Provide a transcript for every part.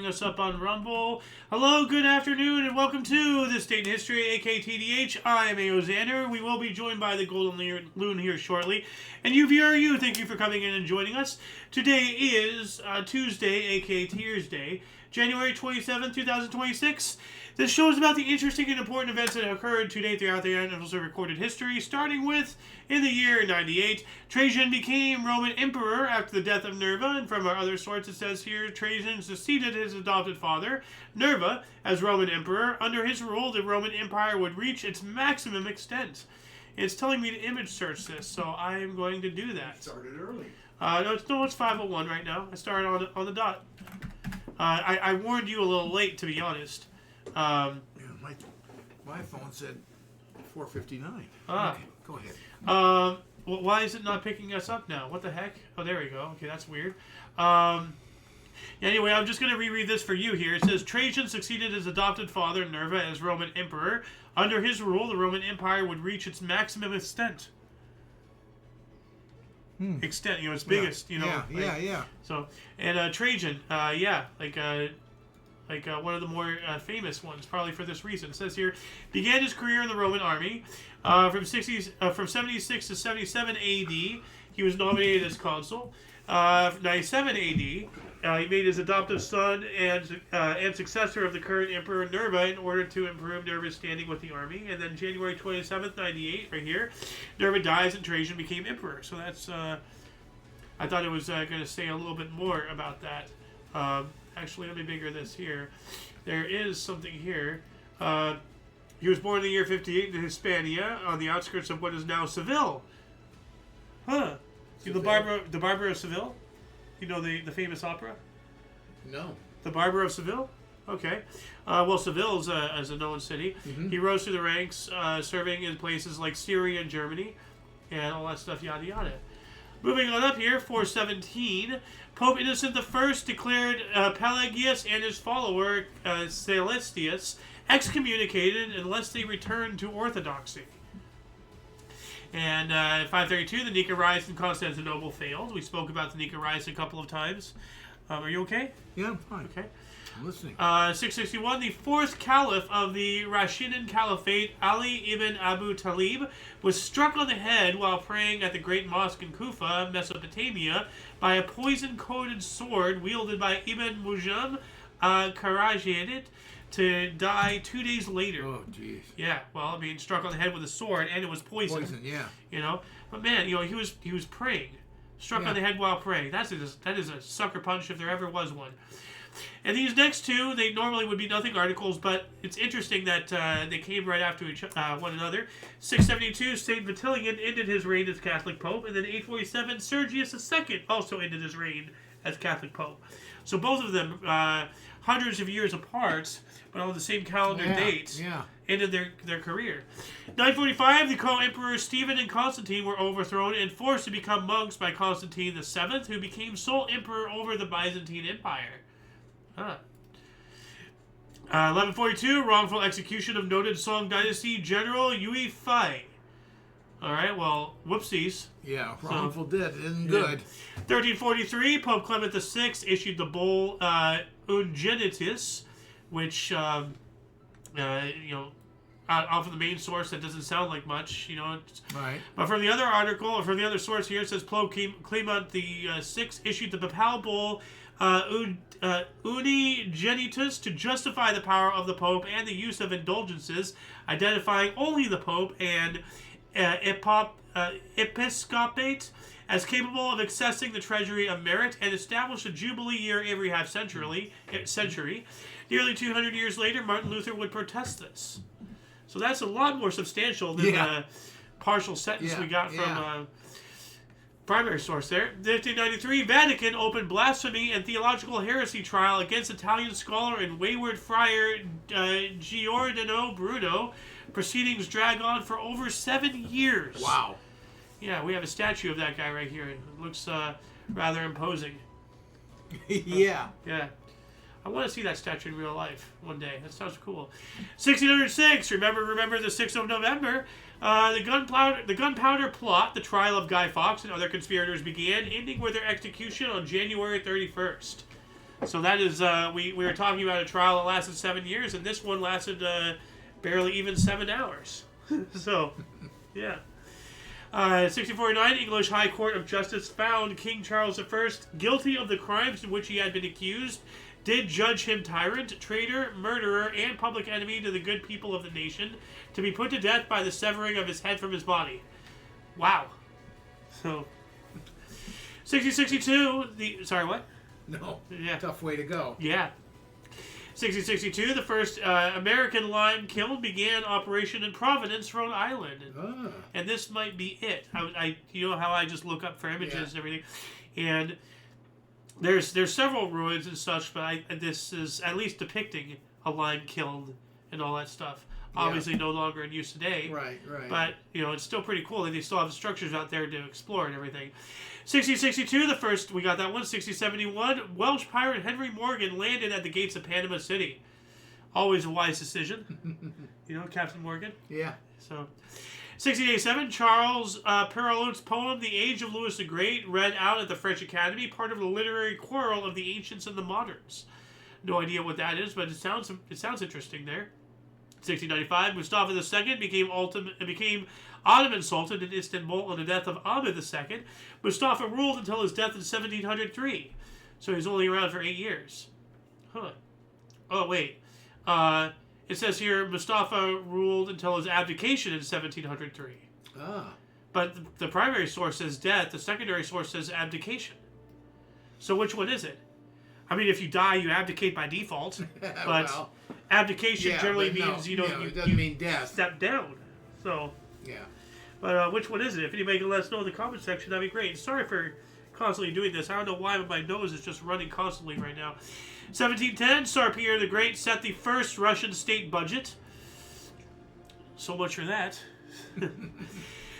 bring us up on Rumble. Hello, good afternoon, and welcome to This Day in History, aka TDH. I'm Xander. We will be joined by the Golden Loon here shortly. And you, VRU, thank you for coming in and joining us. Today is Tuesday, aka Tears Day, January 27th, 2026. This show is about the interesting and important events that occurred today throughout the annals of recorded history, starting with, in the year 98, Trajan became Roman emperor after the death of Nerva, and from our other source it says here, Trajan succeeded his adopted father, Nerva, as Roman emperor. Under his rule, the Roman Empire would reach its maximum extent. It's telling me to image search this, so I am going to do that. You started early. No, it's 5:01 right now. I started on the dot. I warned you a little late, to be honest. Yeah, my phone said 4:59. Okay, go ahead. Well, why is it not picking us up now? What the heck? Oh, there we go. Okay, that's weird. Anyway, I'm just going to reread this for you here. It says, Trajan succeeded his adopted father, Nerva, as Roman emperor. Under his rule, the Roman Empire would reach its maximum extent. Extent, its biggest, Yeah. So, and Trajan, one of the more famous ones, probably for this reason. It says here, began his career in the Roman army from 76 to 77 A.D. He was nominated as consul. 97 A.D. He made his adoptive son and successor of the current emperor Nerva in order to improve Nerva's standing with the army. And then January 27th, 98, right here, Nerva dies and Trajan became emperor. So that's, I thought it was going to say a little bit more about that. Actually, let me bigger this here. There is something here. He was born in the year 58 in Hispania, on the outskirts of what is now Seville. Huh. The Barber of Seville? You know the famous opera? No. The Barber of Seville? Okay. Well, Seville is a known city. Mm-hmm. He rose through the ranks, serving in places like Syria and Germany, and all that stuff, yada yada. Moving on up here, 417, Pope Innocent I declared Pelagius and his follower Celestius excommunicated unless they returned to orthodoxy. And 532, the Nika rise in Constantinople failed. We spoke about the Nika rise a couple of times. Are you okay? Yeah, I'm fine. Okay. I'm listening. 661, the fourth caliph of the Rashidun Caliphate, Ali ibn Abu Talib, was struck on the head while praying at the Great Mosque in Kufa, Mesopotamia, by a poison-coated sword wielded by Ibn Mujam Karajadet, to die 2 days later. Oh, jeez. Yeah, well, struck on the head with a sword, and it was poison. Poison, yeah. But man, he was praying, struck on the head while praying. That is a sucker punch if there ever was one. And these next two, they normally would be nothing articles, but it's interesting that they came right after one another. 672, Saint Vitilian ended his reign as Catholic Pope, and then 847, Sergius II also ended his reign as Catholic Pope. So both of them, hundreds of years apart, but on the same calendar date, ended their career. 945, the co-emperors Stephen and Constantine were overthrown and forced to become monks by Constantine VII, who became sole emperor over the Byzantine Empire. 1142, wrongful execution of noted Song Dynasty General Yui Fai. Alright, well, whoopsies. Yeah, wrongful death isn't good. 1343, Pope Clement VI issued the bull Ungenitus, which, off of the main source, that doesn't sound like much, Right. But from the other article, or from the other source here, it says Pope Clement VI issued the papal bull Unigenitus to justify the power of the Pope and the use of indulgences, identifying only the Pope and episcopate as capable of accessing the treasury of merit, and established a jubilee year every half century. Nearly 200 years later, Martin Luther would protest this. So that's a lot more substantial than the partial sentence we got from primary source there. 1593, Vatican opened blasphemy and theological heresy trial against Italian scholar and wayward friar Giordano Bruno. Proceedings drag on for over 7 years. Wow. Yeah, we have a statue of that guy right here. It looks rather imposing. Yeah. Yeah. I want to see that statue in real life one day. That sounds cool. 1606. Remember the 6th of November. The gunpowder plot, the trial of Guy Fawkes and other conspirators began, ending with their execution on January 31st. So that is, we were talking about a trial that lasted 7 years, and this one lasted barely even 7 hours. So, yeah. 1649, English High Court of Justice found King Charles I guilty of the crimes in which he had been accused, did judge him tyrant, traitor, murderer, and public enemy to the good people of the nation, to be put to death by the severing of his head from his body. Wow. So, 1662, sorry, what? No. Yeah. Tough way to go. Yeah. 1662, the first American lime kiln began operation in Providence, Rhode Island. And this might be it. I you know how I just look up for images and everything. And there's several ruins and such, but this is at least depicting a lime kiln and all that stuff. Obviously no longer in use today. Right. But, it's still pretty cool that they still have the structures out there to explore and everything. 1662, the first, we got that one. 1671, Welsh pirate Henry Morgan landed at the gates of Panama City. Always a wise decision. Captain Morgan. Yeah. So, 1687, Charles Perrault's poem, The Age of Louis the Great, read out at the French Academy, part of the literary quarrel of the ancients and the moderns. No idea what that is, but it sounds interesting there. 1695, Mustafa II became Ottoman Sultan in Istanbul on the death of Ahmed II. Mustafa ruled until his death in 1703. So he's only around for 8 years. Huh. Oh, wait. It says here Mustafa ruled until his abdication in 1703. But the primary source says death. The secondary source says abdication. So which one is it? I mean, if you die, you abdicate by default. But abdication generally means it doesn't mean death. Step down. So. Yeah. But which one is it? If anybody can let us know in the comment section, that'd be great. Sorry for constantly doing this. I don't know why, but my nose is just running constantly right now. 1710, Tsar Pierre the Great set the first Russian state budget. So much for that.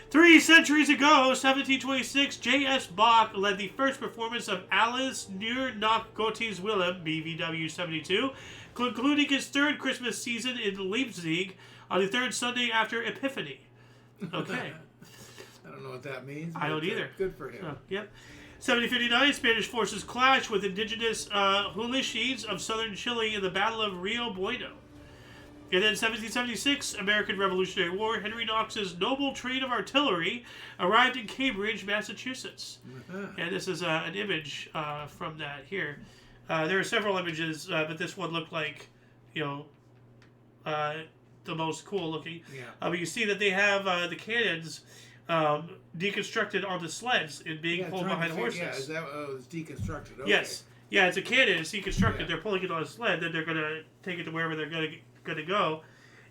3 centuries ago, 1726, J.S. Bach led the first performance of Alice nur nach Gottes Willen, BVW 72, concluding his third Christmas season in Leipzig on the third Sunday after Epiphany. Okay. I don't know what that means. I don't either. Good for him. Yep. 1759, Spanish forces clash with indigenous Huilliches of southern Chile in the Battle of Rio Bueno. And then 1776, American Revolutionary War, Henry Knox's noble train of artillery arrived in Cambridge, Massachusetts. And this is an image from that here. There are several images, but this one looked like, the most cool looking. Yeah. But you see that they have the cannons deconstructed onto sleds and being pulled behind horses. Yeah, is that it's deconstructed? Okay. Yes. Yeah, it's a cannon. It's deconstructed. Yeah. They're pulling it on a sled. Then they're going to take it to wherever they're going to go.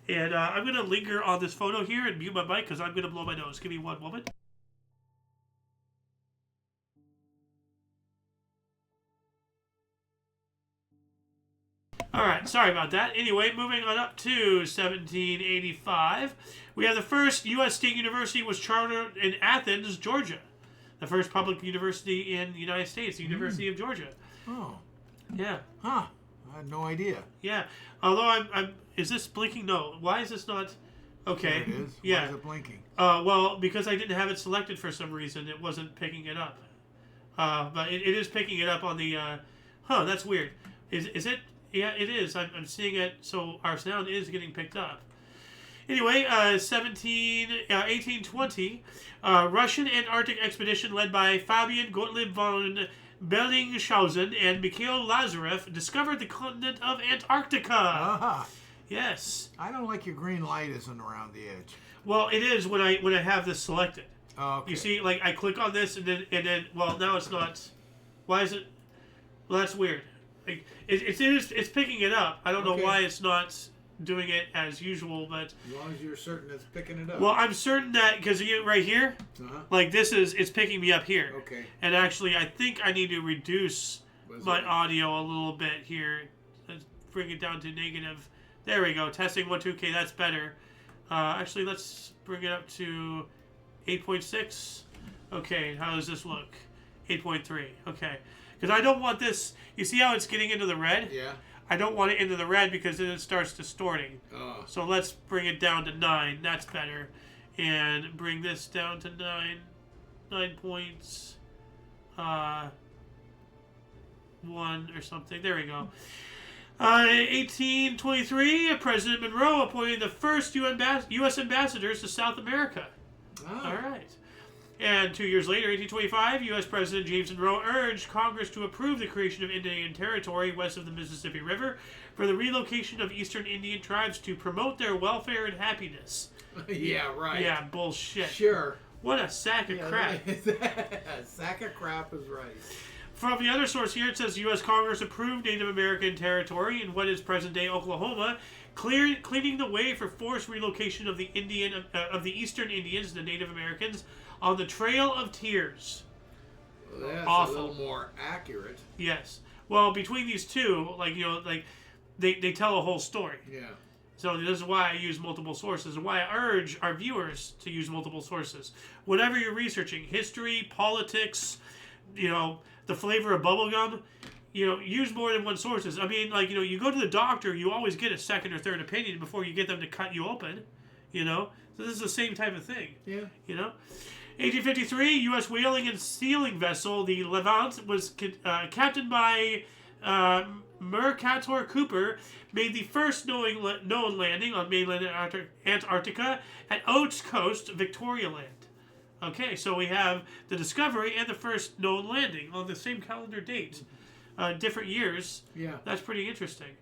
And I'm going to linger on this photo here and mute my mic because I'm going to blow my nose. Give me one moment. Alright, sorry about that. Anyway, moving on up to 1785. We have the first U.S. State University was chartered in Athens, Georgia. The first public university in the United States, the University of Georgia. Oh. Yeah. Huh. I had no idea. Yeah. Although I'm is this blinking? No. Why is this not? Okay. There it is. Yeah. Why is it blinking? Well, because I didn't have it selected for some reason, it wasn't picking it up. But it is picking it up on the. That's weird. Is it? Yeah, it is. I'm seeing it. So our sound is getting picked up. Anyway, 1820, Russian Antarctic expedition led by Fabian Gottlieb von Bellingshausen and Mikhail Lazarev discovered the continent of Antarctica. Uh-huh. Yes. I don't like your green light isn't around the edge. Well, it is when I have this selected. Okay. You see, like I click on this and then well now it's not. Why is it? Well, that's weird. Like, it's picking it up. I don't know why it's not doing it as usual, but as long as you're certain it's picking it up. Well, I'm certain that because right here, like it's picking me up here. Okay. And actually, I think I need to reduce my audio a little bit here. Let's bring it down to negative. There we go. Testing 1, 2. Okay, that's better. Actually, let's bring it up to 8.6. Okay, how does this look? 8.3. Okay. Because I don't want this. You see how it's getting into the red? Yeah. I don't want it into the red because then it starts distorting. Oh. So let's bring it down to 9. That's better. And bring this down to 9. 9 points. 1 or something. There we go. 1823, President Monroe appointed the first U.S. ambassadors to South America. Oh. All right. And 2 years later, 1825, U.S. President James Monroe urged Congress to approve the creation of Indian Territory west of the Mississippi River for the relocation of Eastern Indian tribes to promote their welfare and happiness. Yeah, right. Yeah, bullshit. Sure. What a sack of crap. A sack of crap is right. From the other source here, it says U.S. Congress approved Native American territory in what is present-day Oklahoma, cleaning the way for forced relocation of the Eastern Indians, the Native Americans, on the Trail of Tears. Well, that's Awful. a little more accurate. Yes. Well, between these two, they tell a whole story. Yeah. So this is why I use multiple sources, and why I urge our viewers to use multiple sources. Whatever you're researching, history, politics, the flavor of bubblegum, use more than one sources. I mean, you go to the doctor, you always get a second or third opinion before you get them to cut you open, So this is the same type of thing. Yeah. 1853, U.S. whaling and sealing vessel, the Levant, was captained by Mercator Cooper, made the first known landing on mainland Antarctica at Oates Coast, Victoria Land. Okay, so we have the discovery and the first known landing on the same calendar date. Different years. Yeah. That's pretty interesting.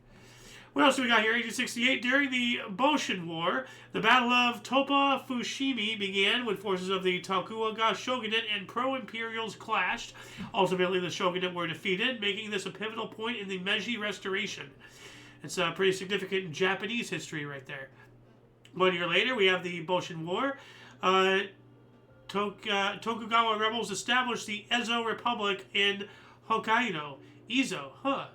What else do we got here? 1868, during the Boshin War, the Battle of Topa Fushimi began when forces of the Tokugawa shogunate and pro-imperials clashed. Ultimately, the shogunate were defeated, making this a pivotal point in the Meiji Restoration. It's pretty significant in Japanese history right there. 1 year later, we have the Boshin War. Tokugawa rebels established the Ezo Republic in Hokkaido. Ezo, huh.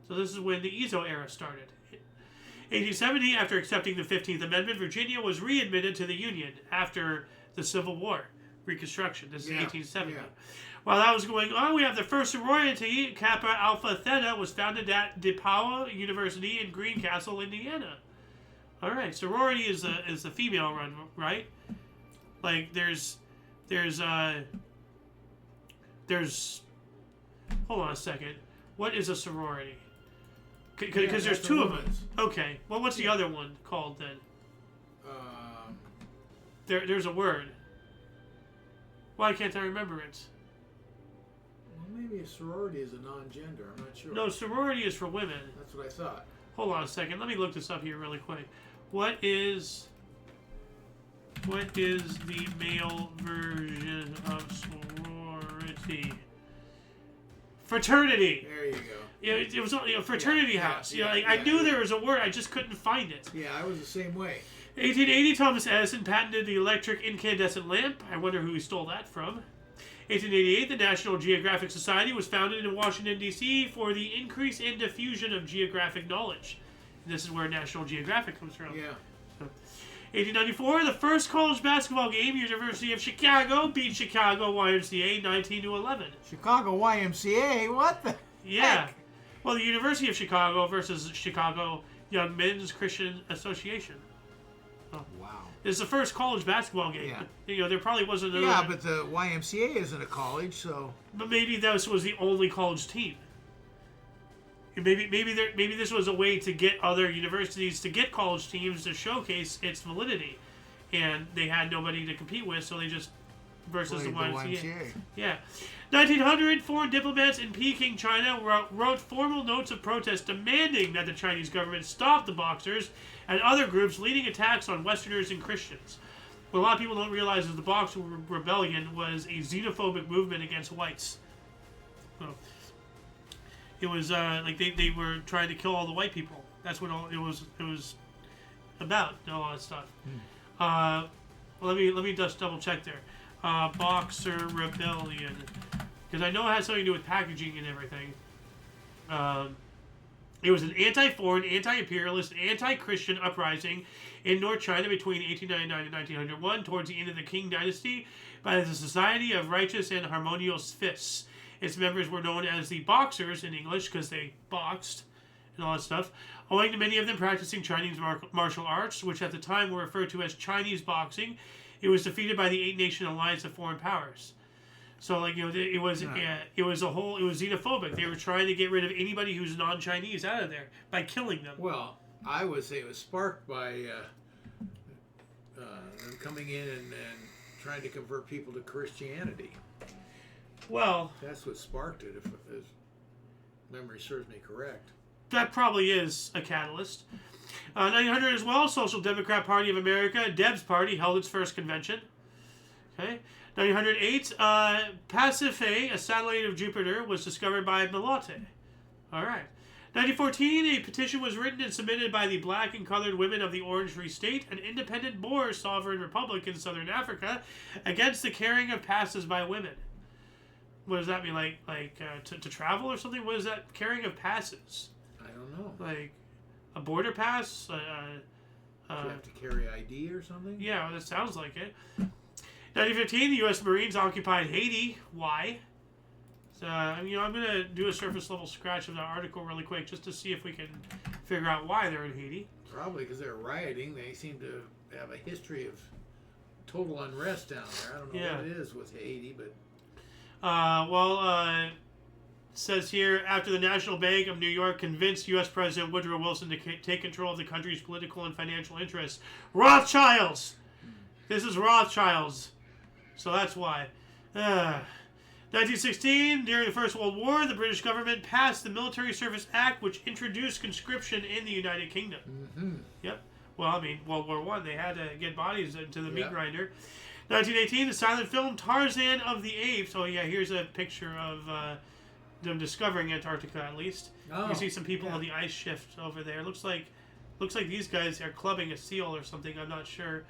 So this is when the Ezo era started. 1870, after accepting the 15th Amendment, Virginia was readmitted to the Union after the Civil War. Reconstruction. This is 1870. Yeah. While that was going on, we have the first sorority, Kappa Alpha Theta, was founded at DePaul University in Greencastle, Indiana. All right, sorority is the female run, right? Like there's hold on a second. What is a sorority? Because there's two of them. Okay. Well, what's the other one called then? There's a word. Why can't I remember it? Well, maybe a sorority is a non-gender. I'm not sure. No, sorority is for women. That's what I thought. Hold on a second. Let me look this up here really quick. What is the male version of sorority? Fraternity. There you go. Yeah, it was fraternity house. I knew there was a word, I just couldn't find it. Yeah, I was the same way. 1880, Thomas Edison patented the electric incandescent lamp. I wonder who he stole that from. 1888, the National Geographic Society was founded in Washington, D.C. for the increase and diffusion of geographic knowledge. And this is where National Geographic comes from. Yeah. 1894, the first college basketball game, University of Chicago beat Chicago YMCA 19-11. Chicago YMCA? What the Yeah. heck? Well, the University of Chicago versus Chicago Young Men's Christian Association. Oh. Wow. It's the first college basketball game. Yeah. There probably wasn't another. Yeah, but the YMCA isn't a college, so. But maybe this was the only college team. Maybe this was a way to get other universities to get college teams to showcase its validity, and they had nobody to compete with, so they just versus the YMCA. Yeah. 1900, foreign diplomats in Peking, China, wrote formal notes of protest demanding that the Chinese government stop the Boxers and other groups leading attacks on Westerners and Christians. What a lot of people don't realize is the Boxer Rebellion was a xenophobic movement against whites. So, it was they were trying to kill all the white people. That's what it was about. All that stuff. Well, let me just double check there. Boxer Rebellion, because I know it has something to do with packaging and everything. It was an anti-foreign, anti-imperialist, anti-Christian uprising in North China between 1899 and 1901, towards the end of the Qing Dynasty, by the Society of Righteous and Harmonious Fists. Its members were known as the Boxers in English because they boxed and all that stuff, owing to many of them practicing Chinese martial arts, which at the time were referred to as Chinese boxing. It was defeated by the Eight-Nation Alliance of Foreign Powers. So like it was xenophobic. They were trying to get rid of anybody who's non-Chinese out of there by killing them. Well, I would say it was sparked by them coming in and trying to convert people to Christianity. Well, that's what sparked it, if memory serves me correct. That probably is a catalyst. 1900 as well, Social Democrat Party of America, Deb's Party, held its first convention. Okay. 1908, Pasiphae, a satellite of Jupiter, was discovered by Melotte. All right. 1914, a petition was written and submitted by the black and colored women of the Orange Free State, an independent Boer sovereign republic in southern Africa, against the carrying of passes by women. What does that mean? Like to travel or something? What is that? Carrying of passes? I don't know. Like a border pass? Do you have to carry ID or something? Yeah, well, that sounds like it. 1915, the U.S. Marines occupied Haiti. Why? So, I'm going to do a surface level scratch of that article really quick just to see if we can figure out why they're in Haiti. Probably because they're rioting. They seem to have a history of total unrest down there. I don't know what it is with Haiti, but... it says here, after the National Bank of New York convinced U.S. President Woodrow Wilson to take control of the country's political and financial interests. Rothschilds! This is Rothschilds. So that's why. 1916, during the First World War, the British government passed the Military Service Act, which introduced conscription in the United Kingdom. Mm-hmm. Yep. Well, I mean, World War I, they had to get bodies into the meat grinder. 1918, the silent film Tarzan of the Apes. Oh, yeah, here's a picture of them discovering Antarctica, at least. You can see some people on the ice shift over there. Looks like these guys are clubbing a seal or something. I'm not sure.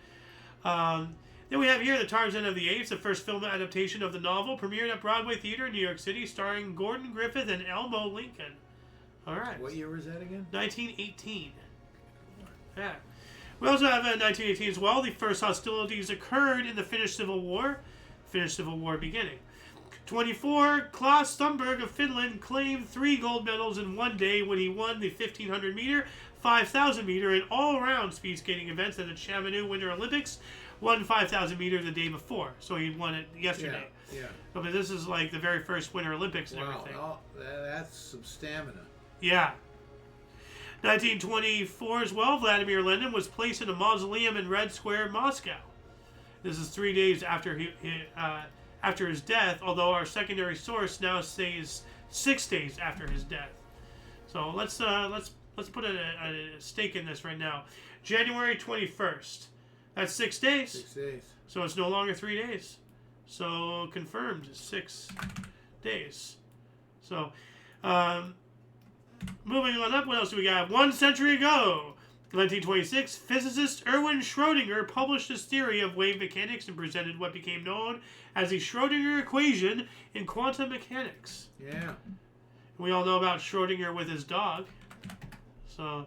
Then we have here the Tarzan of the Apes, the first film adaptation of the novel, premiered at Broadway Theater in New York City, starring Gordon Griffith and Elmo Lincoln. All right. What year was that again? 1918. Yeah. We also have 1918 as well. The first hostilities occurred in the Finnish Civil War. Finnish Civil War beginning. 24, Klaus Stumberg of Finland claimed 3 gold medals in one day when he won the 1500 meter, 5000 meter, and all-around speed skating events at the Chamonix Winter Olympics. Won 5,000 meter the day before, so he won it yesterday. Yeah. But this is like the very first Winter Olympics and everything. Wow, that's some stamina. Yeah. 1924 as well, Vladimir Lenin was placed in a mausoleum in Red Square, Moscow. This is 3 days after after his death, although our secondary source now says 6 days after his death. So let's put a stake in this right now. January 21st. That's 6 days. 6 days. So it's no longer 3 days. So confirmed 6 days. So moving on up, what else do we got? 1 century ago, 1926, physicist Erwin Schrödinger published his theory of wave mechanics and presented what became known as the Schrödinger equation in quantum mechanics. Yeah. We all know about Schrödinger with his dog. So,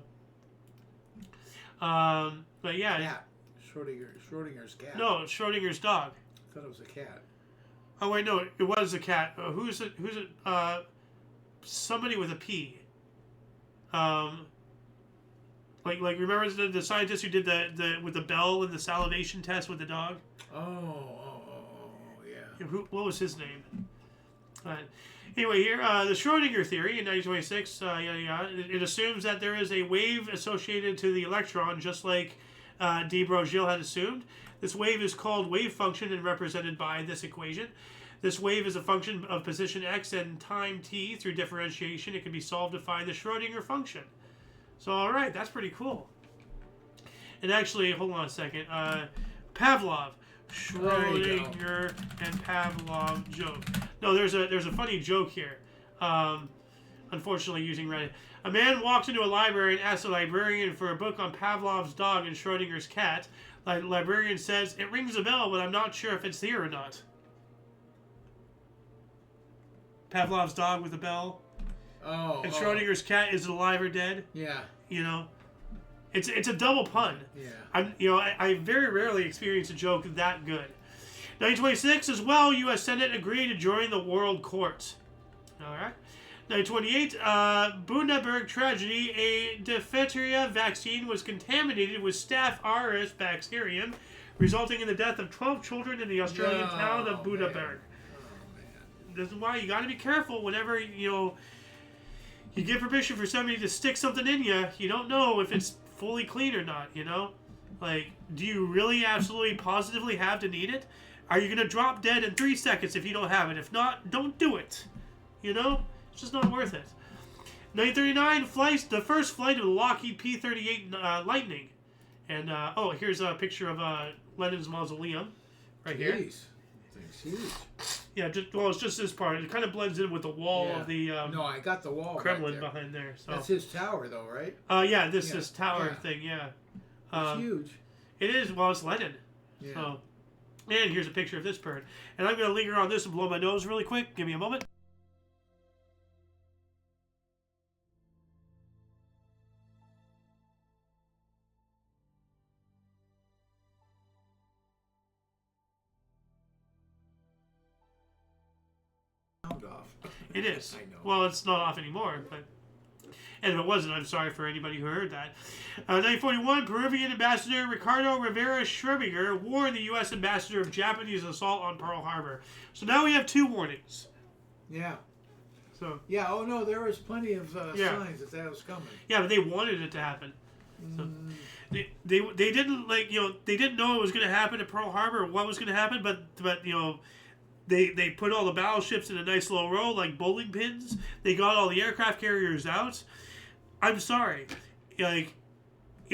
but yeah. Cat. Schrödinger's cat. No, Schrödinger's dog. I thought it was a cat. Oh wait, no, it was a cat. Who's it? Somebody with a P. Like remember the scientist who did the with the bell and the salivation test with the dog? Yeah. What was his name? Anyway, here the Schrödinger theory in 1926. It assumes that there is a wave associated to the electron, just like de Broglie had assumed. This wave is called wave function and represented by this equation. This wave is a function of position x and time t. Through differentiation, it can be solved to find the Schrödinger function. So, all right, that's pretty cool. And actually, hold on a second. Pavlov, Schrödinger and Pavlov joke. No, there's a funny joke here. Unfortunately, using Reddit. A man walks into a library and asks the librarian for a book on Pavlov's dog and Schrödinger's cat. The librarian says, "It rings a bell, but I'm not sure if it's here or not." Pavlov's dog with a bell. And Schrödinger's cat, is it alive or dead? Yeah. You know, it's a double pun. Yeah. I very rarely experience a joke that good. 1926 as well, U.S. Senate agreed to join the World Court. All right. 1928, Bundaberg tragedy. A diphtheria vaccine was contaminated with Staph aureus bacterium, resulting in the death of 12 children in the Australian town of Bundaberg. this is why you got to be careful whenever, you give permission for somebody to stick something in you. You don't know if it's fully clean or not, Like, do you really absolutely positively have to need it? Are you going to drop dead in 3 seconds if you don't have it? If not, don't do it. It's just not worth it. 1939 flights, the first flight of the Lockheed P-38 Lightning. And, here's a picture of Lenin's mausoleum right here. Thing's huge. Yeah, it's just this part. It kind of blends in with the wall of the no, I got the wall Kremlin behind there. So. That's his tower, though, right? This tower thing, yeah. It's huge. It is. Well, it's Lenin. Yeah. So, and here's a picture of this bird. And I'm going to linger on this and blow my nose really quick. Give me a moment. Off. It is. I know. Well, it's not off anymore, but... And if it wasn't, I'm sorry for anybody who heard that. 1941, Peruvian Ambassador Ricardo Rivera Schrebinger warned the U.S. ambassador of Japanese assault on Pearl Harbor. So now we have 2 warnings. Yeah. So. Yeah. Oh no, there was plenty of signs that was coming. Yeah, but they wanted it to happen. So they didn't they didn't know it was going to happen at Pearl Harbor or what was going to happen, but They put all the battleships in a nice little row like bowling pins. They got all the aircraft carriers out. I'm sorry, it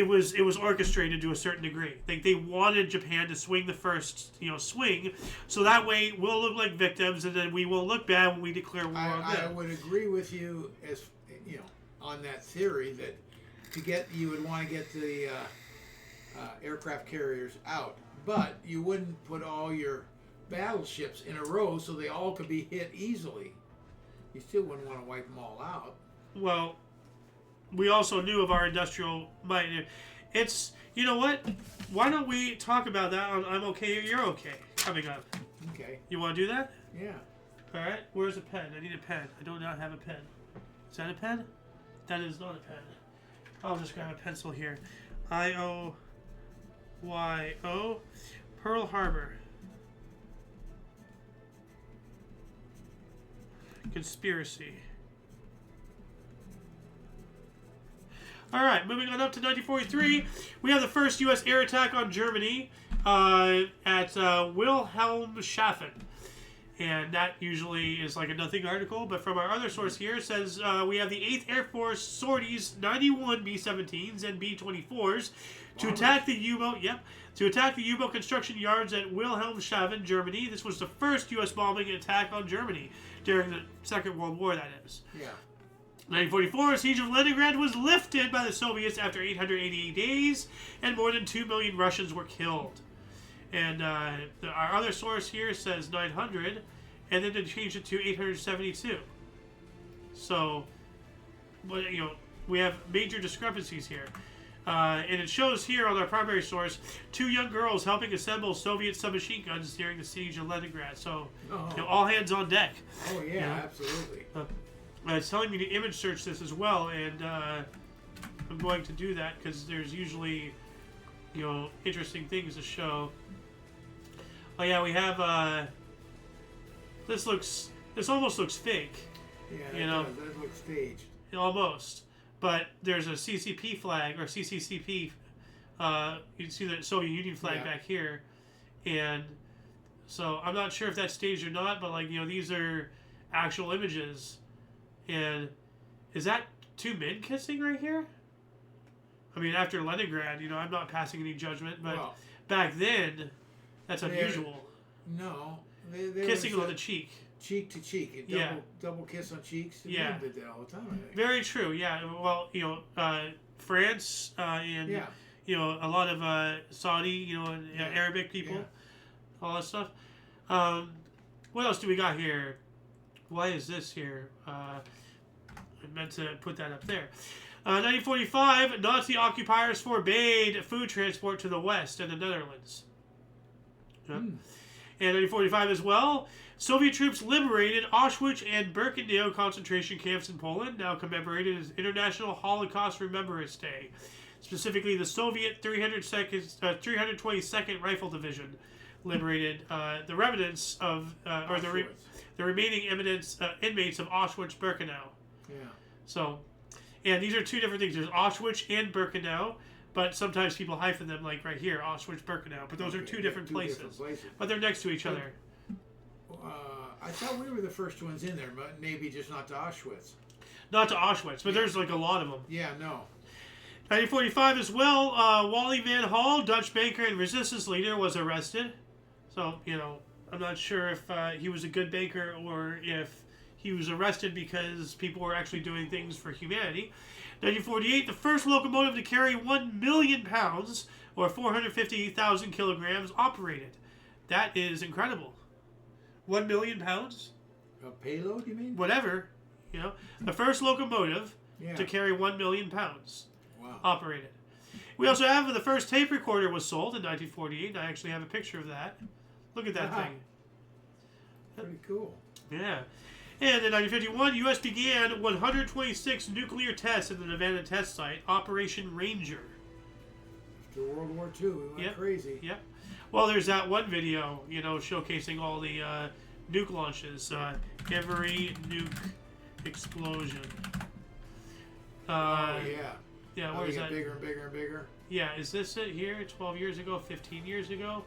was orchestrated to a certain degree. Like they wanted Japan to swing the first swing, so that way we'll look like victims, and then we will look bad when we declare war on them. I would agree with you on that theory that you would want to get the aircraft carriers out, but you wouldn't put all your battleships in a row so they all could be hit easily. You still wouldn't want to wipe them all out. Well, we also knew of our industrial might. It's, you know what? Why don't we talk about that on I'm Okay, You're Okay coming up? Okay. You want to do that? Yeah. All right. Where's a pen? I need a pen. I do not have a pen. Is that a pen? That is not a pen. I'll just grab a pencil here. IOYO. Pearl Harbor. Conspiracy. All right, moving on up to 1943, we have the first U.S. air attack on Germany at Wilhelmshaven. And that usually is like a nothing article, but from our other source here, it says we have the 8th Air Force sorties 91 B-17s and B-24s to attack the U-boat. To attack the U-boat construction yards at Wilhelmshaven, Germany. This was the first U.S. bombing attack on Germany during the Second World War, that is. Yeah. 1944, siege of Leningrad was lifted by the Soviets after 888 days, and more than 2 million Russians were killed. And our other source here says 900, and then they changed it to 872. So, we have major discrepancies here. And it shows here on our primary source 2 young girls helping assemble Soviet submachine guns during the siege of Leningrad. So, all hands on deck. Oh yeah, absolutely. It's telling me to image search this as well, and I'm going to do that because there's usually, interesting things to show. Oh yeah, we have this almost looks fake. Yeah, it does look staged. Almost. But there's a CCP flag, or CCCP, you can see the Soviet Union flag back here. And so I'm not sure if that's staged or not, but these are actual images. And is that 2 men kissing right here? I mean, after Leningrad, I'm not passing any judgment, but back then, that's unusual. No. Kissing on the cheek. Cheek to cheek. Double kiss on cheeks. Yeah. Men did that all the time, I think. Very true, yeah. Well, France and, a lot of Saudi, Arabic people, all that stuff. What else do we got here? Why is this here? I meant to put that up there. 1945, Nazi occupiers forbade food transport to the West and the Netherlands. And 1945 as well, Soviet troops liberated Auschwitz and Birkenau concentration camps in Poland, now commemorated as International Holocaust Remembrance Day. Specifically, the Soviet 322nd Rifle Division liberated the remnants of, the remaining inmates of Auschwitz-Birkenau. Yeah. So, and these are two different things. There's Auschwitz and Birkenau, but sometimes people hyphen them, like right here, Auschwitz-Birkenau. But those are two different places. But they're next to each other. I thought we were the first ones in there, but maybe just not to Auschwitz. Not to Auschwitz, but there's like a lot of them. Yeah, no. 1945 as well, Wally Van Hall, Dutch banker and resistance leader, was arrested. So, you know, I'm not sure if he was a good banker or if he was arrested because people were actually doing things for humanity. 1948, the first locomotive to carry 1 million pounds, or 450,000 kilograms, operated. That is incredible. 1 million pounds? A payload, you mean? Whatever. You know, the first locomotive to carry 1 million pounds. Wow. Operated. We also have the first tape recorder was sold in 1948. And I actually have a picture of that. Look at that thing. Pretty cool. Yeah. And in 1951, U.S. began 126 nuclear tests at the Nevada test site, Operation Ranger. After World War II, we went crazy. Yep. Well, there's that one video, you know, showcasing all the nuke launches. Every nuke explosion. Yeah. Yeah, where is that? Bigger and bigger and bigger. Yeah, is this it here? 12 years ago? 15 years ago?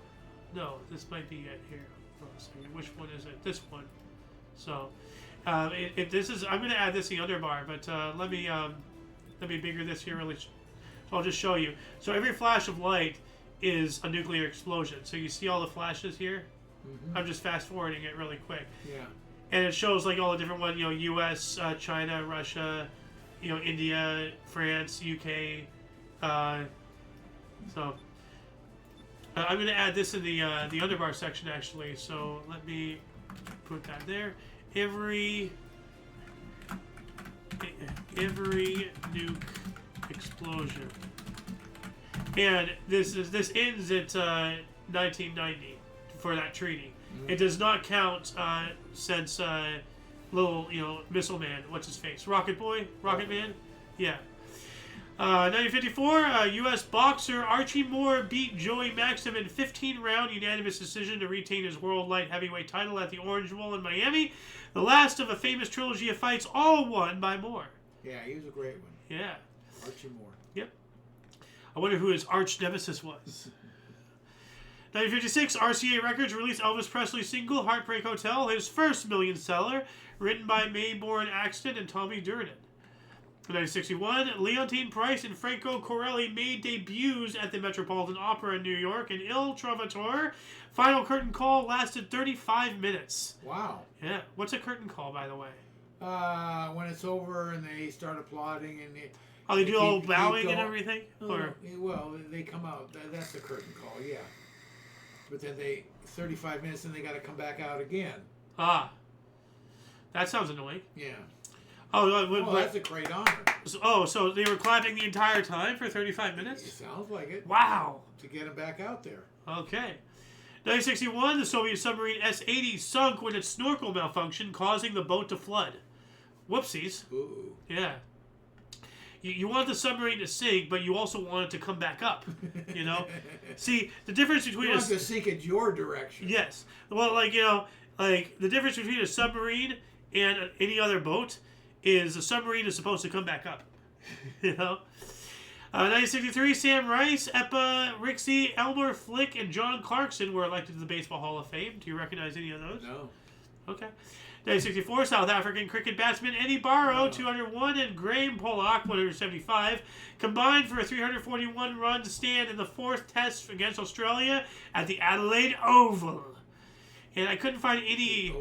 No, this might be it here. Which one is it? This one. So, this is. I'm going to add this in the underbar, but let me bigger this here really. So I'll just show you. So every flash of light is a nuclear explosion. So you see all the flashes here. Mm-hmm. I'm just fast forwarding it really quick. Yeah. And it shows like all the different ones. You know, U.S., China, Russia. You know, India, France, UK. So I'm going to add this in the underbar section actually. So let me put that there. Every nuke explosion, and this ends at 1990 for that treaty. Mm-hmm. It does not count since. Little, you know, missile man, what's his face? Rocket Man? Yeah. 1954, U.S. boxer Archie Moore beat Joey Maxim in 15-round unanimous decision to retain his world light heavyweight title at the Orange Bowl in Miami. The last of a famous trilogy of fights, all won by Moore. Yeah, he was a great one. Yeah. Archie Moore. Yep. I wonder who his arch nemesis was. 1956, RCA Records released Elvis Presley's single, Heartbreak Hotel, his first million seller, written by Mayborn Axton and Tommy Durden. In 1961, Leontine Price and Franco Corelli made debuts at the Metropolitan Opera in New York, and Il Trovatore. Final curtain call lasted 35 minutes. Wow. Yeah. What's a curtain call, by the way? When it's over and they start applauding and they do all bowing and everything? Or? Well, they come out. That's the curtain call, yeah. But then 35 minutes, and they got to come back out again. Ah. That sounds annoying. Yeah. Oh, that's a great honor. So they were clapping the entire time for 35 minutes? It sounds like it. Wow. To get them back out there. Okay. 1961, the Soviet submarine S-80 sunk when its snorkel malfunctioned, causing the boat to flood. Whoopsies. Ooh. Yeah. You want the submarine to sink, but you also want it to come back up. You know? See, the difference between... You want to sink in your direction. Yes. Well, like, you know, like, the difference between a submarine and any other boat is a submarine is supposed to come back up. You know? 1963, Sam Rice, Epa Rixey, Elmer Flick, and John Clarkson were elected to the Baseball Hall of Fame. Do you recognize any of those? No. Okay. 1964, South African cricket batsman Eddie Barrow, 201, and Graham Pollock, 175, combined for a 341-run stand in the fourth Test against Australia at the Adelaide Oval. And I couldn't find any...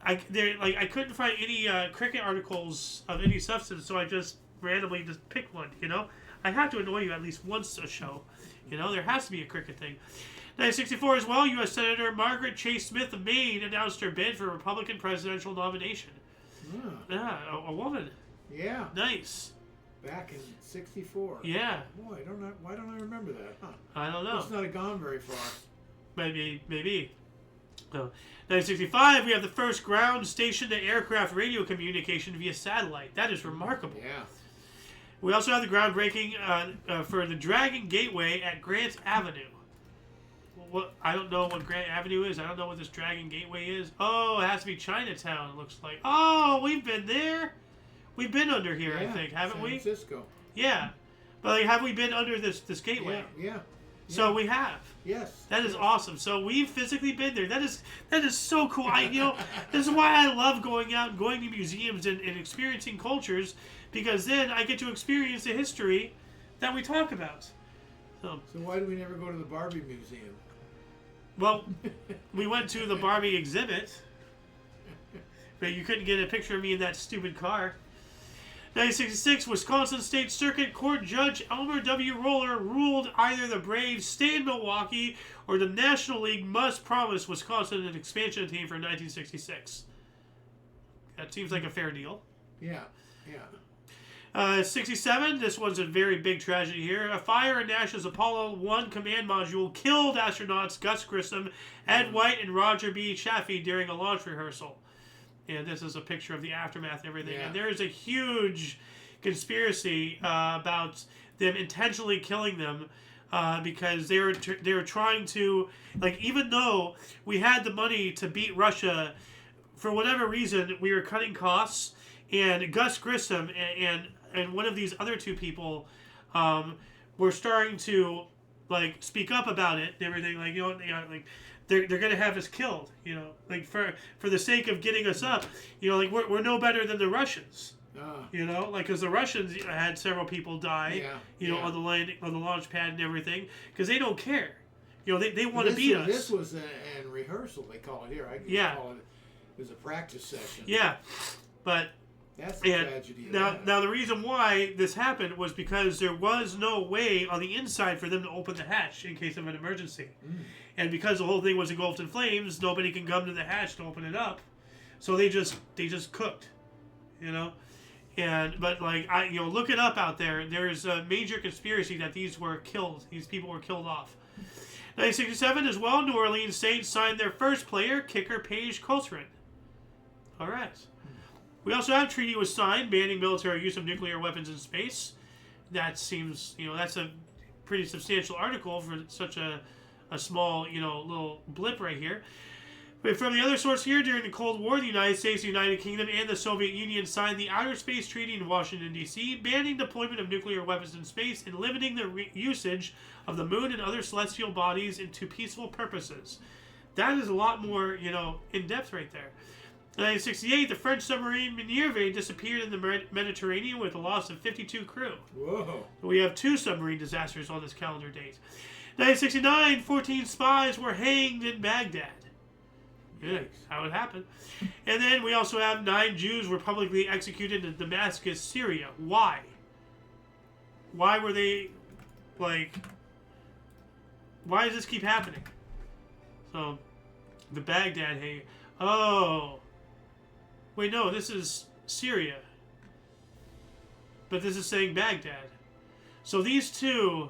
I couldn't find any cricket articles of any substance, so I just randomly just picked one, you know? I have to annoy you at least once a show. You know, there has to be a cricket thing. 1964 as well, U.S. Senator Margaret Chase Smith of Maine announced her bid for a Republican presidential nomination. Yeah, a woman. Yeah. Nice. Back in 64. Yeah. Boy, why don't I remember that? Huh. I don't know. It's not gone very far. Maybe. No. 1965, we have the first ground station to aircraft radio communication via satellite. That is remarkable. Yeah. We also have the groundbreaking for the Dragon Gateway at Grant Avenue. what I don't know what Grant Avenue is. I don't know what this Dragon Gateway is. Oh, it has to be Chinatown. It looks like. Oh, we've been there. We've been under here, I think, haven't we? San Francisco. Yeah, but like, have we been under this gateway? Yeah. So we have. Yes. That is awesome. So we've physically been there. That is so cool. This is why I love going out and going to museums and experiencing cultures, because then I get to experience the history that we talk about. So why do we never go to the Barbie Museum? Well, we went to the Barbie exhibit, but you couldn't get a picture of me in that stupid car. 1966, Wisconsin State Circuit Court Judge Elmer W. Roller ruled either the Braves stay in Milwaukee or the National League must promise Wisconsin an expansion team for 1966. That seems like a fair deal. Yeah. 67, this one's a very big tragedy here. A fire in NASA's Apollo 1 command module killed astronauts Gus Grissom, Ed White, and Roger B. Chaffee during a launch rehearsal. And this is a picture of the aftermath and everything. Yeah. And there is a huge conspiracy about them intentionally killing them because they were trying to, like, even though we had the money to beat Russia, for whatever reason, we were cutting costs. And Gus Grissom and one of these other two people were starting to, like, speak up about it and everything. Like, like, they're going to have us killed, like, for the sake of getting us up. Like, we're no better than the Russians. Like, because the Russians had several people die, on the launch pad and everything, because they don't care. They want to beat us. This was a rehearsal, they call it here. I call it was a practice session. Yeah, but that's the tragedy of that. Now, the reason why this happened was because there was no way on the inside for them to open the hatch in case of an emergency. And because the whole thing was engulfed in flames, nobody can come to the hatch to open it up. So they just cooked, But, like, look it up out there. There's a major conspiracy that these people were killed off. 1967 as well, New Orleans Saints signed their first player, kicker Paige Coltrane. All right. We also have treaty was signed banning military use of nuclear weapons in space. That seems, that's a pretty substantial article for such a small, little blip right here. But from the other source here, during the Cold War, the United States, the United Kingdom, and the Soviet Union signed the Outer Space Treaty in Washington, D.C., banning deployment of nuclear weapons in space and limiting the usage of the moon and other celestial bodies into peaceful purposes. That is a lot more, in depth right there. In 1968, the French submarine Minerve disappeared in the Mediterranean with a loss of 52 crew. Whoa. We have 2 submarine disasters on this calendar date. 1969, 14 spies were hanged in Baghdad. Yeah, how it happened. And then we also have 9 Jews were publicly executed in Damascus, Syria. Why? Why were they, like, why does this keep happening? So, the Baghdad hanging. Oh. Wait, no, this is Syria. But this is saying Baghdad. So these two...